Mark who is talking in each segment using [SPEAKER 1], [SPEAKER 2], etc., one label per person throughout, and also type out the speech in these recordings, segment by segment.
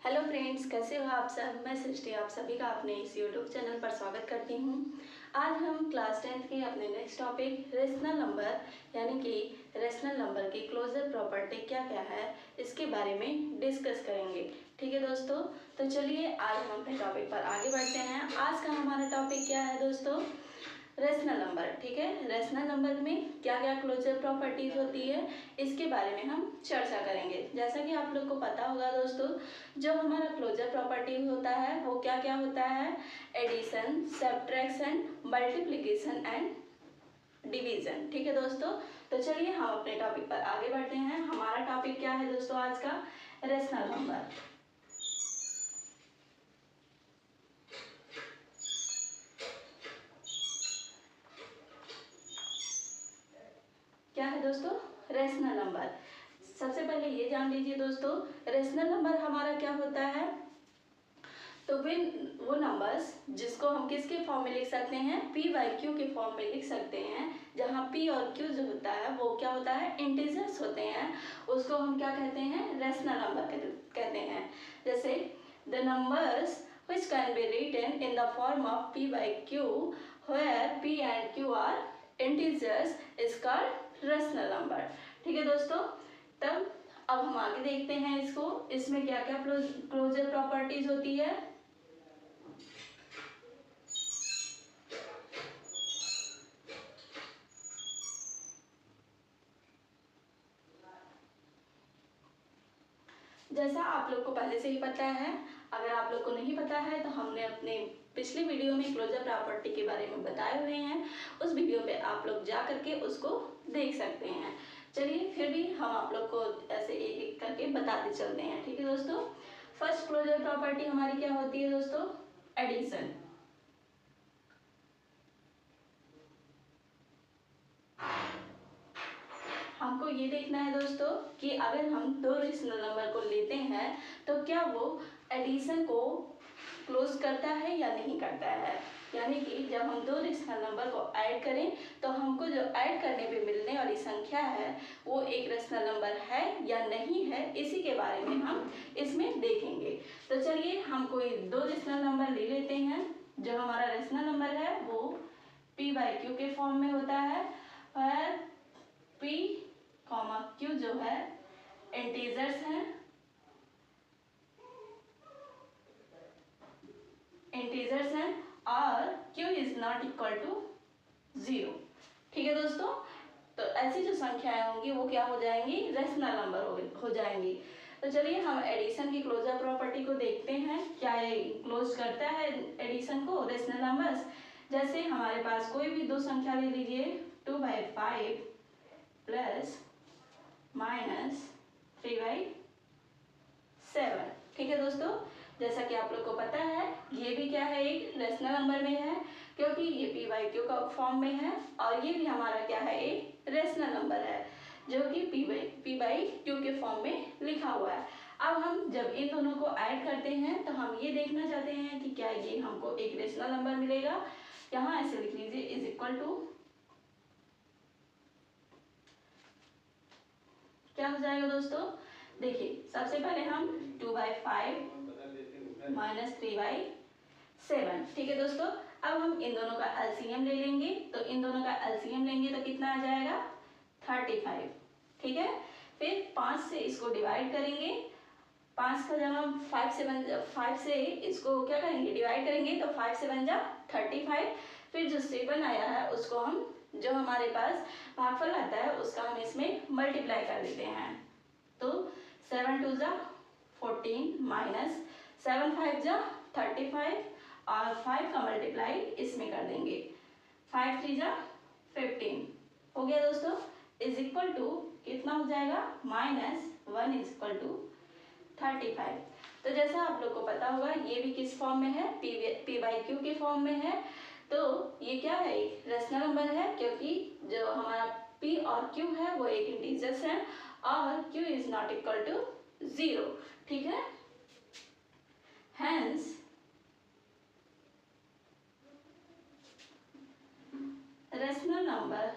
[SPEAKER 1] Hello friends, कैसे हो आप सब। मैं सृष्टि आप सभी का अपने इस यूट्यूब चैनल पर स्वागत करती हूँ। आज हम क्लास 10th के अपने नेक्स्ट टॉपिक रेशनल नंबर यानी कि रेशनल नंबर की क्लोजर प्रॉपर्टी क्या क्या है इसके बारे में डिस्कस करेंगे। ठीक है दोस्तों, तो चलिए आज हम अपने टॉपिक पर आगे बढ़ते हैं। आज का हमारा टॉपिक क्या है दोस्तों, रेशनल नंबर। ठीक है, रेशनल नंबर में क्या क्या क्लोजर प्रॉपर्टीज होती है इसके बारे में हम चर्चा करेंगे। जैसा कि आप लोग को पता होगा दोस्तों, जो हमारा क्लोजर प्रॉपर्टी होता है वो क्या क्या होता है, addition, subtraction, multiplication and division. ठीक है दोस्तों, तो चलिए हम अपने टॉपिक पर आगे बढ़ते हैं। हमारा टॉपिक क्या है दोस्तों आज का, रेशनल नंबर। क्या है दोस्तों, रेशनल नंबर। सबसे पहले ये जान लीजिए दोस्तों, रेशनल नंबर हमारा क्या होता है, तो वो नंबर्स जिसको हम किसके फॉर्म में लिख सकते हैं, पी बाई क्यू के फॉर्म में लिख सकते हैं, जहाँ पी और क्यू जो होता है वो क्या होता है, इंटीजर्स होते हैं, उसको हम क्या कहते हैं, रेशनल नंबर कहते हैं। जैसे the numbers which can be written in the form of p by q where p and q are integers is called rational number। ठीक है दोस्तों, तब अब हम आगे देखते हैं इसको, इसमें क्या क्या क्लोजर प्रॉपर्टीज होती है। जैसा आप लोग को पहले से ही पता है, अगर आप लोग को नहीं पता है तो हमने अपने पिछले वीडियो में क्लोजर प्रॉपर्टी के बारे में बताए हुए हैं, उस वीडियो पे आप लोग जा करके उसको देख सकते हैं। चलिए फिर भी हम आप लोग को ऐसे एक एक करके बताते चलते हैं। ठीक है दोस्तों, फर्स्ट क्लोजर प्रॉपर्टी हमारी क्या होती है दोस्तों, एडिशन। हमको ये देखना है दोस्तों कि अगर हम दो रेशनल नंबर को लेते हैं तो क्या वो एडिशन को क्लोज करता है या नहीं करता है। यानी कि जब हम दो रेशनल नंबर को ऐड करें तो हमको जो ऐड करने पे मिलने वाली संख्या है वो एक रेशनल नंबर है या नहीं है, इसी के बारे में हम इसमें देखेंगे। तो चलिए हम कोई दो रेशनल नंबर ले लेते हैं। जो हमारा रेशनल नंबर है वो p बाई क्यू के फॉर्म में होता है और p कॉमा q जो है इंटीजर्स हैं, इंटीजर्स हैं और q is not equal to 0। ठीक है दोस्तों, तो ऐसी जो संख्याएं होंगी वो क्या हो जाएंगी, रेशनल नंबर हो जाएंगी। तो चलिए हम एडिशन की क्लोजर प्रॉपर्टी को देखते हैं, क्या ये क्लोज करता है एडिशन को, रेशनल नंबर्स। जैसे हमारे पास कोई भी दो संख्या ले लीजिए, 2/5 प्लस माइनस 3/7। ठीक है दोस्तों, जैसा कि आप लोग को पता है ये भी क्या है, एक रेशनल नंबर में है क्योंकि ये पी बाई क्यू का फॉर्म में है और ये भी हमारा क्या है, एक रेशनल नंबर है जो कि पी बाई क्यू के फॉर्म में लिखा हुआ है। अब हम जब इन दोनों को ऐड करते हैं तो हम ये देखना चाहते हैं कि क्या ये हमको एक रेशनल नंबर मिलेगा। यहाँ ऐसे लिख लीजिए इज इक्वल टू, क्या हो जाएगा दोस्तों, देखिए सबसे पहले हम 2/5 माइनस 3/7। ठीक है दोस्तों, अब हम इन दोनों का एलसीएम ले लेंगे, तो इन दोनों का एलसीएम लेंगे तो कितना आ जाएगा, 35। ठीक है, फिर 5 से इसको डिवाइड करेंगे, 5 का जब हम 5 से इसको क्या करेंगे, डिवाइड करेंगे तो 5 से बन जा 35। फिर जो 7 आया है उसको हम, जो हमारे पास भागफल आता है उसका हम इसमें मल्टीप्लाई कर देते हैं। तो 7 2 जा 14 माइनस 7 5 जा 35 और 5 का मल्टीप्लाई इसमें कर देंगे, 5 3 जा 15 हो गया दोस्तों, इज इक्वल टू कितना हो जाएगा, -1 इज इक्वल टू 35। तो जैसा आप लोग को पता होगा ये भी किस फॉर्म में है, पी बाई क्यू के फॉर्म में है। तो ये क्या है, एक रेशनल नंबर है क्योंकि जो हमारा p और q है वो एक इंटीजर्स हैं और q is not equal to 0। ठीक है, hence rational number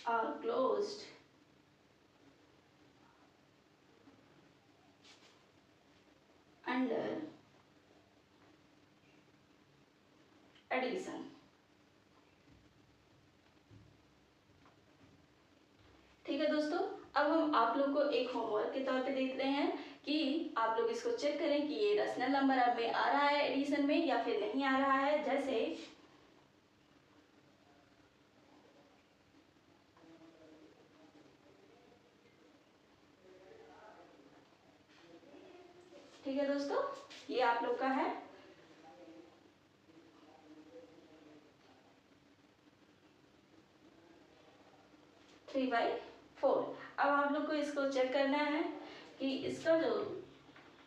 [SPEAKER 1] are closed under addition। ठीक है दोस्तों, अब हम आप लोग को एक होमवर्क के तौर पे देख रहे हैं कि आप लोग इसको चेक करें कि ये रैशनल नंबर अब में आ रहा है एडिशन में या फिर नहीं आ रहा है। जैसे ठीक है दोस्तों, ये आप लोग का है 3/4। अब आप लोग को इसको चेक करना है कि इसका जो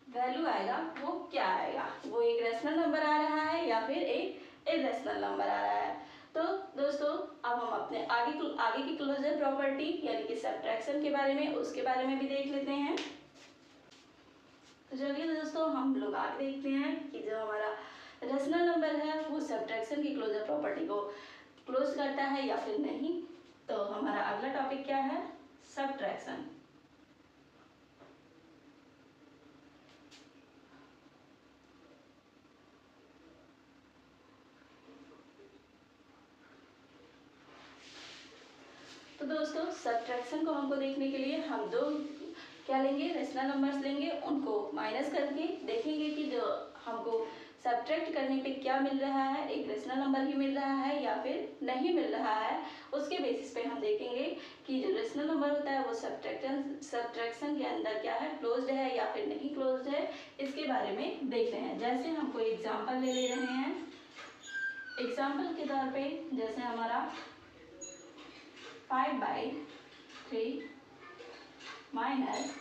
[SPEAKER 1] वैल्यू आएगा वो क्या आएगा, वो एक रैशनल नंबर आ रहा है या फिर एक इरेशनल नंबर आ रहा है। तो दोस्तों अब हम अपने आगे की क्लोजर प्रॉपर्टी यानी कि सब्ट्रैक्शन के बारे में, उसके बारे में भी देख लेते हैं। तो चलिए दोस्तों हम लोग आगे देखते हैं कि जो हमारा रैशनल नंबर है वो सब्ट्रैक्शन की क्लोजर प्रॉपर्टी को क्लोज करता है या फिर नहीं। तो हमारा अगला टॉपिक क्या है, सब्ट्रैक्शन। तो दोस्तों सब्ट्रैक्शन को हमको देखने के लिए हम दो क्या लेंगे, रैशनल नंबर्स लेंगे, उनको माइनस करके देखेंगे कि जो हमको सब्ट्रैक्ट करने पे क्या मिल रहा है, एक रैशनल नंबर ही मिल रहा है या फिर नहीं मिल रहा है। उसके बेसिस पे हम देखेंगे कि जो रैशनल नंबर होता है वो सब्ट्रैक्शन के अंदर क्या है, क्लोज्ड है या फिर नहीं क्लोज्ड है, इसके बारे में देख रहे हैं। जैसे हम कोई एग्जाम्पल ले रहे हैं, एग्जाम्पल के तौर पे जैसे हमारा 5/3 माइनस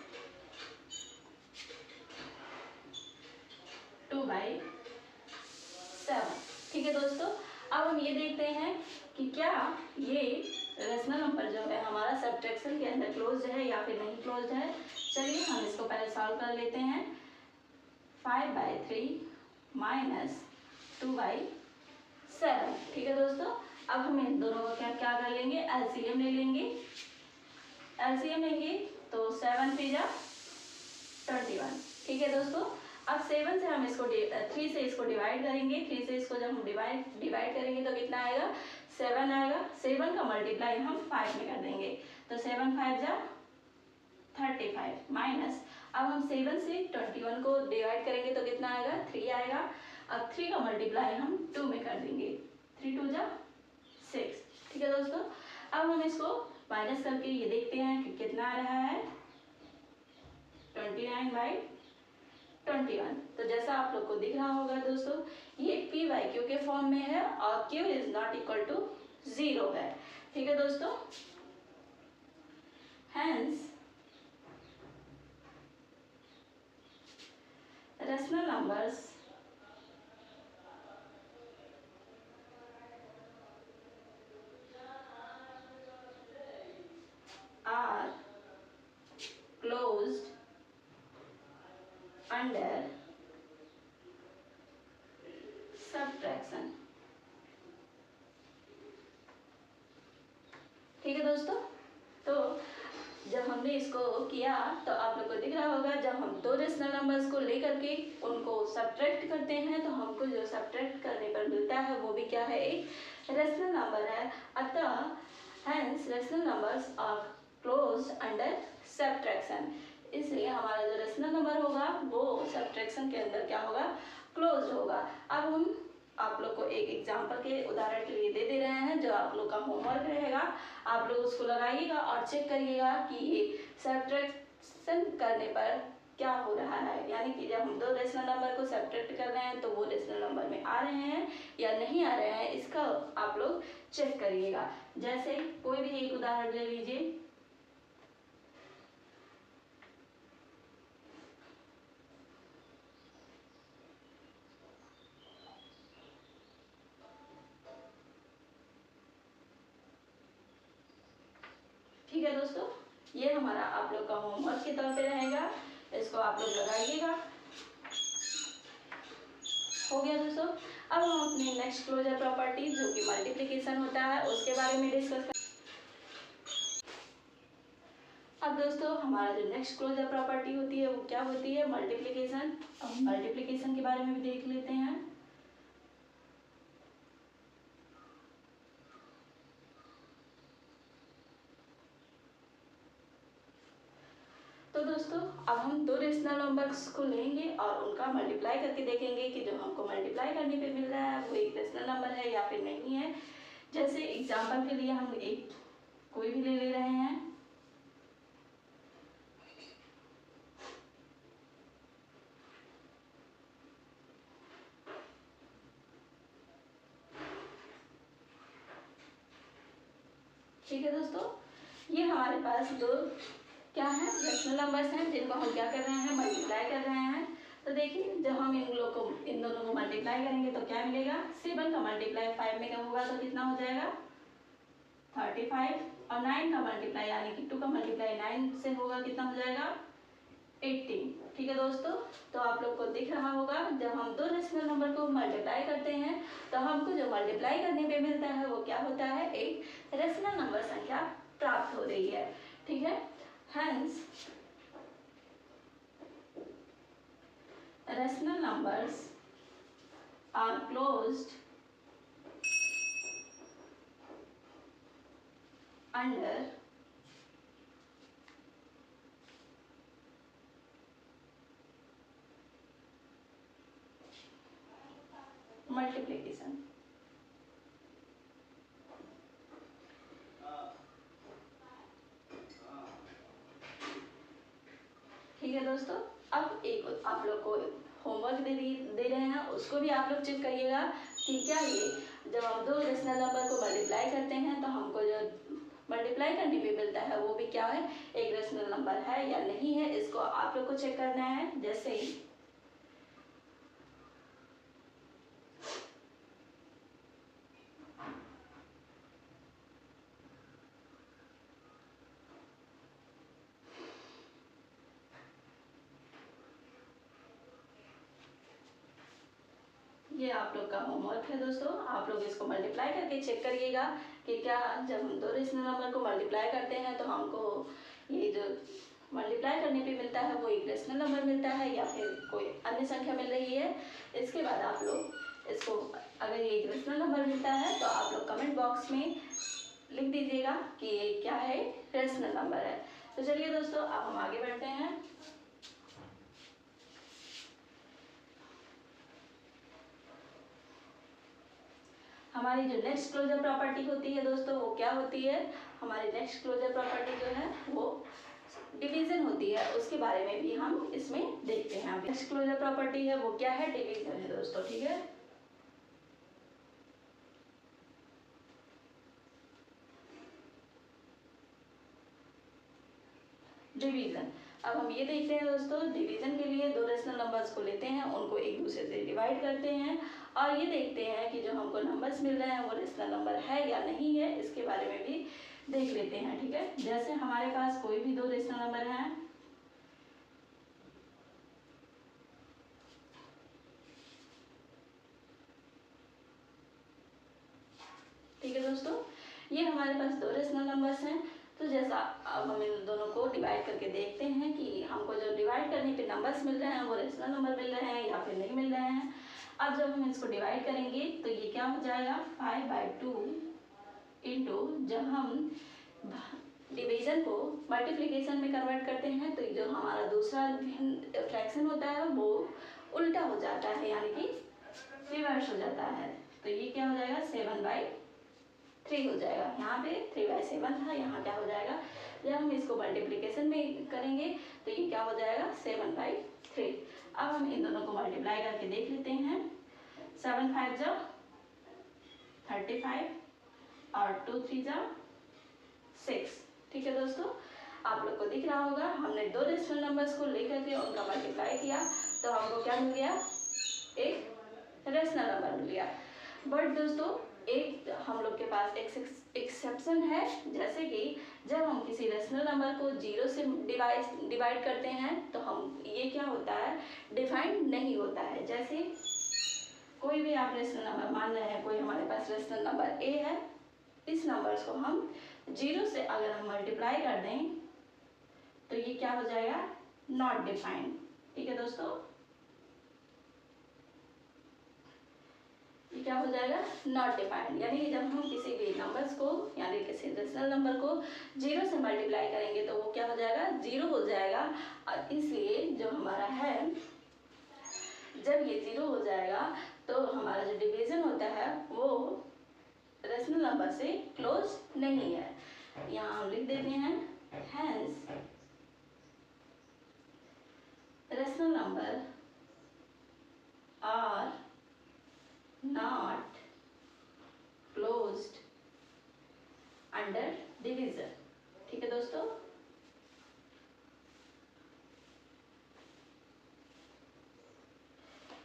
[SPEAKER 1] 2/7। ठीक है दोस्तों, अब हम ये देखते हैं कि क्या ये रैशनल नंबर जो है हमारा सब्ट्रैक्शन के अंदर क्लोज्ड है या फिर नहीं क्लोज्ड है। चलिए हम इसको पहले सॉल्व कर लेते हैं। 5/3 माइनस 2/7। ठीक है दोस्तों, अब हम इन दोनों का क्या कर लेंगे, एलसीएम ले लेंगे। एलसीएम लेंगे तो 7 3 जा 21। ठीक है दोस्तों, अब 7 से हम इसको 3 से इसको डिवाइड करेंगे। 3 से इसको जब हम डिवाइड करेंगे तो कितना आएगा, 7 आएगा। 7 का मल्टीप्लाई हम 5 में कर देंगे तो 7 5 जा 35 माइनस, अब हम 7 से 21 को डिवाइड करेंगे तो कितना आएगा, 3 आएगा। अब 3 का मल्टीप्लाई हम 2 में कर देंगे, 3 2 जा 6। ठीक है दोस्तों, अब हम इसको माइनस करके ये देखते हैं कि कितना आ रहा है, 29/21। तो जैसा आप लोग को दिख रहा होगा दोस्तों, ये p/q के फॉर्म में है और q is not equal to 0 है। ठीक है दोस्तों, hence rational numbers are closed under subtraction। ठीक है दोस्तों, तो जब हमने इसको किया तो आप लोग को दिख रहा होगा, जब हम दो रैशनल नंबर्स को लेकर के उनको सब्ट्रैक्ट करते हैं तो हमको जो सब्ट्रैक्ट करने पर मिलता है वो भी क्या है, एक रैशनल नंबर है। अतः hence rational numbers are closed under subtraction, इसलिए हमारा जो रैशनल नंबर होगा वो सब्ट्रैक्शन के अंदर क्या होगा, क्लोज्ड होगा। अब हम आप लोग को एक एग्जांपल के उदाहरण के लिए दे रहे हैं, जो आप लोग का होमवर्क रहेगा, आप लोग उसको लगाइएगा और चेक करिएगा कि ये सब्ट्रैक्शन करने पर क्या हो रहा है, यानी कि जब हम दो रैशनल नंबर को सब्ट्रैक्ट कर रहे हैं तो वो रैशनल नंबर में आ रहे हैं या नहीं आ रहे हैं, इसका आप लोग चेक करिएगा। जैसे कोई भी एक उदाहरण ले लीजिए, ठीक है दोस्तों, ये हमारा आप लोग का होमवर्क के तौर पे रहेगा, इसको आप लोग लगाइएगा। हो गया दोस्तों, अब हम अपनी नेक्स्ट क्लोजर प्रॉपर्टी जो कि मल्टीप्लिकेशन होता है उसके बारे में डिस्कस अब दोस्तों हमारा जो नेक्स्ट क्लोजर प्रॉपर्टी होती है वो क्या होती है, मल्टीप्लिकेशन। अब मल्टीप्लिकेशन के बारे में भी देख लेते हैं। तो दोस्तों अब हम दो रेशनल नंबर्स को लेंगे और उनका मल्टीप्लाई करके देखेंगे कि जो हमको मल्टीप्लाई करने पे मिल रहा है वो एक रेशनल नंबर है या फिर नहीं है। जैसे एग्जांपल के लिए हम एक कोई भी ले रहे हैं। ठीक है दोस्तों, ये हमारे पास दो क्या है, रेशनल नंबर्स हैं जिनको हम क्या कर रहे हैं, मल्टीप्लाई कर रहे हैं। तो देखिए जब हम इन दोनों को मल्टीप्लाई करेंगे तो क्या मिलेगा, 7 का मल्टीप्लाई 5 में होगा तो कितना हो जाएगा 35, और 9 का मल्टीप्लाई यानी कि 2 का मल्टीप्लाई 9 से होगा कितना हो जाएगा 18। ठीक है दोस्तों, तो आप लोग को दिख रहा होगा जब हम दो रेशनल नंबर को मल्टीप्लाई करते हैं तो हमको जो मल्टीप्लाई करने पे मिलता है वो क्या होता है, एक रेशनल नंबर संख्या प्राप्त हो रही है। ठीक है, hence rational numbers are closed under multiplication। ठीक है दोस्तों, अब एक आप लोग को होमवर्क दे रहे हैं, उसको भी आप लोग चेक करिएगा कि क्या ये जब हम दो रेशनल नंबर को मल्टीप्लाई करते हैं तो हमको जो मल्टीप्लाई करने पे मिलता है वो भी क्या है, एक रेशनल नंबर है या नहीं है, इसको आप लोग को चेक करना है। जैसे ही ये आप लोग का होमवर्क है दोस्तों, आप लोग इसको मल्टीप्लाई करके चेक करिएगा कि क्या जब हम दो रेशनल नंबर को मल्टीप्लाई करते हैं तो हमको ये जो मल्टीप्लाई करने पे मिलता है वो एक रेशनल नंबर मिलता है या फिर कोई अन्य संख्या मिल रही है। इसके बाद आप लोग इसको अगर ये एक रेशनल नंबर मिलता है तो आप लोग कमेंट बॉक्स में लिख दीजिएगा कि ये क्या है, रेशनल नंबर है। तो चलिए दोस्तों अब हम आगे बढ़ते हैं। हमारी जो नेक्स्ट क्लोजर प्रॉपर्टी होती है दोस्तों वो क्या होती है, हमारी नेक्स्ट क्लोजर प्रॉपर्टी जो है वो डिवीजन होती है, उसके बारे में भी हम इसमें देखते हैं। नेक्स्ट क्लोजर प्रॉपर्टी है वो क्या है, डिवीजन है दोस्तों। ठीक है, डिवीजन। अब हम ये देखते हैं दोस्तों, डिवीजन के लिए दो रेशनल नंबर्स को लेते हैं, उनको एक दूसरे से डिवाइड करते हैं और ये देखते हैं कि जो हमको नंबर्स मिल रहे हैं वो रेशनल नंबर है या नहीं है, इसके बारे में भी देख लेते हैं। ठीक है, जैसे हमारे पास कोई भी दो रेशनल नंबर हैं, ठीक है दोस्तों, ये हमारे पास दो रेशनल नंबर्स हैं। तो जैसा अब हम इन दोनों को डिवाइड करके देखते हैं कि हमको जो डिवाइड करने पे नंबर्स मिल रहे हैं वो रेशनल नंबर मिल रहे हैं या फिर नहीं मिल रहे हैं। अब जब हम इसको डिवाइड करेंगे तो ये क्या हो जाएगा 5/2 इंटू, जब हम डिवीजन को मल्टीप्लिकेशन में कन्वर्ट करते हैं तो जो हमारा दूसरा फ्रैक्शन होता है वो उल्टा हो जाता है, यानी कि रिवर्स हो जाता है। तो ये क्या हो जाएगा 7/3 हो जाएगा। यहाँ पे 3/7 था, यहाँ क्या हो जाएगा, जब हम इसको मल्टीप्लिकेशन में करेंगे तो ये क्या हो जाएगा 7/3। अब हम इन दोनों को मल्टीप्लाई करके देख लेते हैं। 7 5 जा 35 और 2 3 जा 6। ठीक है दोस्तों, आप लोग को दिख रहा होगा हमने दो रेशनल नंबर्स को लेकर के उनका मल्टीप्लाई किया तो हमको क्या मिल गया, एक रेशनल नंबर मिल गया। बट दोस्तों एक हम लोग के पास एक्सेप्शन है, जैसे कि जब हम किसी रेशनल नंबर को 0 से डिवाइड करते हैं तो हम ये क्या होता है, डिफाइंड नहीं होता है। जैसे कोई भी आप रेशनल नंबर मान रहे हैं, कोई हमारे पास रेशनल नंबर ए है, इस नंबर्स को हम 0 से अगर हम मल्टीप्लाई कर दें तो ये क्या हो जाएगा, नॉट डिफाइंड। ठीक है दोस्तों, ये क्या हो जाएगा, नॉट डिफाइंड। यानी कि जब हम किसी भी नंबर्स को यानी किसी रेशनल नंबर को 0 से मल्टीप्लाई करेंगे तो वो क्या हो जाएगा, 0 हो जाएगा। और इसलिए जो हमारा है, जब ये 0 हो जाएगा तो हमारा जो डिवीजन होता है वो रेशनल नंबर से क्लोज नहीं है। यहाँ हम लिख देते हैं, hence rational number are not closed under division. ठीक है दोस्तों,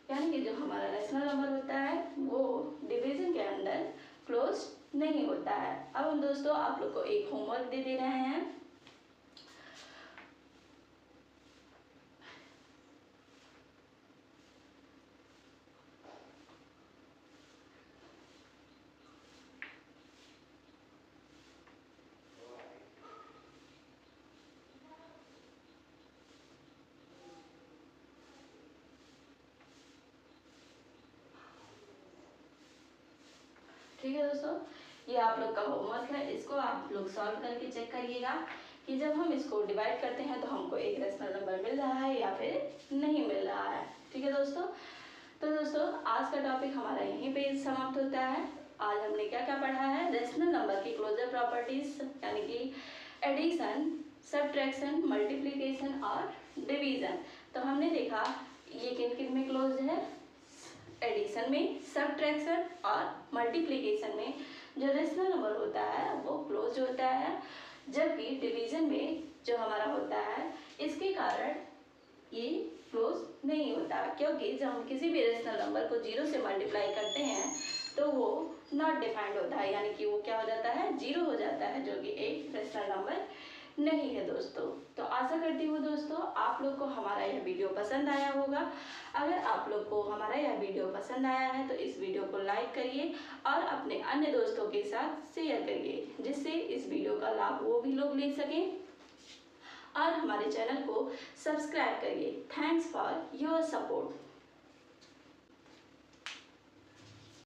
[SPEAKER 1] यानी कि जो हमारा रेशनल नंबर होता है वो डिवीजन के अंदर क्लोज नहीं होता है। अब हम दोस्तों आप लोग को एक होमवर्क दे रहे हैं। ठीक है दोस्तों, ये आप लोग का होमवर्क है, इसको आप लोग सॉल्व करके चेक करिएगा कि जब हम इसको डिवाइड करते हैं तो हमको एक रेशनल नंबर मिल रहा है या फिर नहीं मिल रहा है। ठीक है दोस्तों, तो दोस्तों आज का टॉपिक हमारा यहीं पे समाप्त होता है। आज हमने क्या क्या पढ़ा है, रेशनल नंबर की क्लोजर प्रॉपर्टीज यानी कि एडिशन, सब्ट्रैक्शन, मल्टीप्लिकेशन और डिवीजन। तो हमने देखा ये किन किन में क्लोज है, एडिशन में, सब्ट्रैक्शन और मल्टीप्लिकेशन में जो रेशनल नंबर होता है वो क्लोज होता है, जबकि डिवीजन में जो हमारा होता है इसके कारण ये क्लोज नहीं होता, क्योंकि जब हम किसी भी रेशनल नंबर को 0 से मल्टीप्लाई करते हैं तो वो नॉट डिफाइंड होता है, यानी कि वो क्या हो जाता है, 0 हो जाता है, जो कि एक रेशनल नंबर नहीं है दोस्तों। तो आशा करती हूँ दोस्तों आप लोग को हमारा यह वीडियो पसंद आया होगा। अगर आप लोग को हमारा यह वीडियो पसंद आया है तो इस वीडियो को लाइक करिए और अपने अन्य दोस्तों के साथ शेयर करिए, जिससे इस वीडियो का लाभ वो भी लोग ले सकें, और हमारे चैनल को सब्सक्राइब करिए। Thanks for your support.